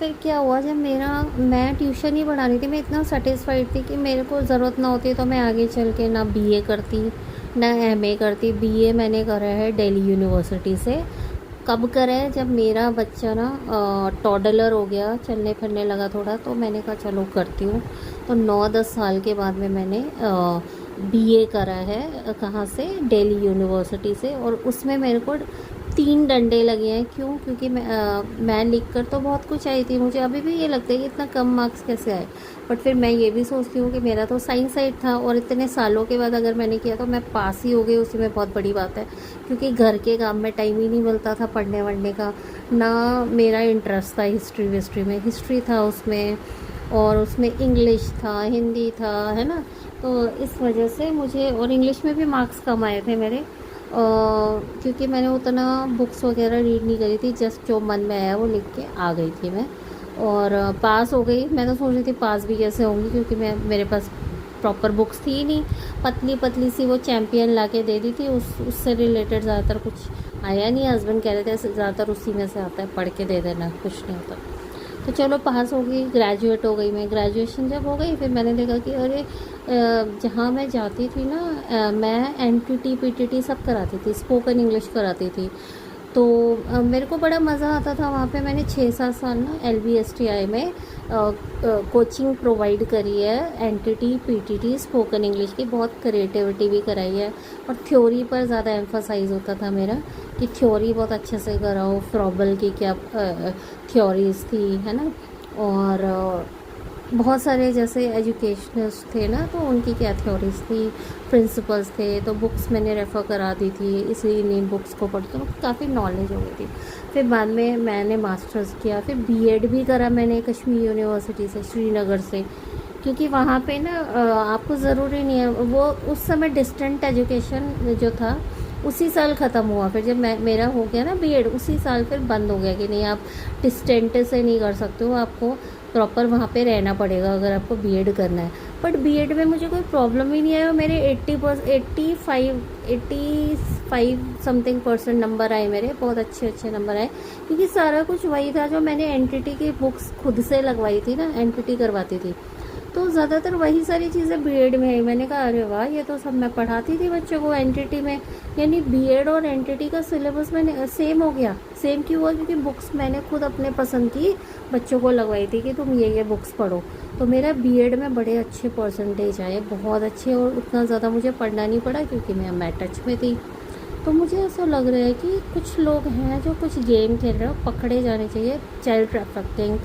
फिर क्या हुआ, जब मैं ट्यूशन ही पढ़ा रही थी, मैं इतना सेटिस्फाइड थी कि मेरे को ज़रूरत ना होती तो मैं आगे चल के ना बीए करती ना एमए करती। बीए मैंने करा है दिल्ली यूनिवर्सिटी से। कब करा है, जब मेरा बच्चा ना टॉडलर हो गया, चलने फिरने लगा थोड़ा, तो मैंने कहा चलो करती हूँ। तो 9-10 साल के बाद में मैंने बीए करा है। कहाँ से? दिल्ली यूनिवर्सिटी से। और उसमें मेरे को 3 डंडे लगे हैं। क्यों? क्योंकि मैं लिख कर तो बहुत कुछ आई थी। मुझे अभी भी ये लगता है कि इतना कम मार्क्स कैसे आए। बट फिर मैं ये भी सोचती हूँ कि मेरा तो साइंस साइड था, और इतने सालों के बाद अगर मैंने किया तो मैं पास ही हो गई, उसी में बहुत बड़ी बात है। क्योंकि घर के काम में टाइम ही नहीं मिलता था पढ़ने वढ़ने का। ना मेरा इंटरेस्ट था हिस्ट्री विस्ट्री में। हिस्ट्री था उसमें, और उसमें इंग्लिश था, हिंदी था, है ना। तो इस वजह से मुझे, और इंग्लिश में भी मार्क्स कम आए थे मेरे, क्योंकि मैंने उतना बुक्स वगैरह रीड नहीं करी थी। जस्ट जो मन में आया वो लिख के आ गई थी मैं, और पास हो गई। मैं तो सोच रही थी पास भी कैसे होंगी, क्योंकि मेरे पास प्रॉपर बुक्स थी ही नहीं। पतली पतली सी वो चैम्पियन ला के दे दी थी, उससे रिलेटेड ज़्यादातर कुछ आया नहीं। हस्बैंड कह रहे थे ज़्यादातर उसी में से आता है, पढ़ के दे देना, कुछ नहीं होता। तो चलो पास हो गई, ग्रेजुएट हो गई मैं। ग्रेजुएशन जब हो गई, फिर मैंने देखा कि अरे जहाँ मैं जाती थी ना, मैं एनटीटी पीटीटी सब कराती थी, स्पोकन इंग्लिश कराती थी। तो मेरे को बड़ा मज़ा आता था वहाँ पे। मैंने 6-7 साल ना LBSTI में कोचिंग प्रोवाइड करी है, एनटीटी पीटीटी स्पोकन इंग्लिश की। बहुत क्रिएटिविटी भी कराई है, और थ्योरी पर ज़्यादा एम्फोसाइज होता था मेरा, कि थ्योरी बहुत अच्छे से कराओ। फ्रॉबल की क्या थ्योरीज थी, है ना। और बहुत सारे जैसे एजुकेशनल्स थे ना, तो उनकी क्या थ्योरीज थी, प्रिंसिपल्स थे। तो बुक्स मैंने रेफ़र करा दी थी, इसलिए इन बुक्स को पढ़ती हूँ, काफ़ी नॉलेज हो गई थी। फिर बाद में मैंने मास्टर्स किया, फिर बीएड भी करा मैंने कश्मीर यूनिवर्सिटी से, श्रीनगर से। क्योंकि वहाँ पे ना आपको ज़रूरी नहीं है वो, उस समय डिस्टेंट एजुकेशन जो था उसी साल ख़त्म हुआ। फिर जब मेरा हो गया ना बीएड, उसी साल फिर बंद हो गया कि नहीं, आप डिस्टेंट से नहीं कर सकते हो, आपको प्रॉपर वहाँ पे रहना पड़ेगा अगर आपको बीएड करना है। बट बीएड में मुझे कोई प्रॉब्लम ही नहीं आया। मेरे 85 समथिंग परसेंट नंबर आए मेरे, बहुत अच्छे अच्छे नंबर आए। क्योंकि सारा कुछ वही था जो मैंने एनटीटी की बुक्स खुद से लगवाई थी ना, एनटीटी करवाती थी। तो ज़्यादातर वही सारी चीज़ें बीएड में है। मैंने कहा अरे वाह, ये तो सब मैं पढ़ाती थी बच्चों को एनटीटी में। यानी बीएड और एनटीटी का सिलेबस मैंने सेम हो गया। सेम क्यों हुआ? क्योंकि बुक्स मैंने खुद अपने पसंद की बच्चों को लगवाई थी कि तुम ये बुक्स पढ़ो। तो मेरा बीएड में बड़े अच्छे परसेंटेज आए, बहुत अच्छे। और उतना ज़्यादा मुझे पढ़ना नहीं पड़ा, क्योंकि मैं टच में थी। तो मुझे ऐसा लग रहा है कि कुछ लोग हैं जो कुछ गेम खेल रहे हो, पकड़े जाने चाहिए। चाइल्ड ट्रैफिकिंग का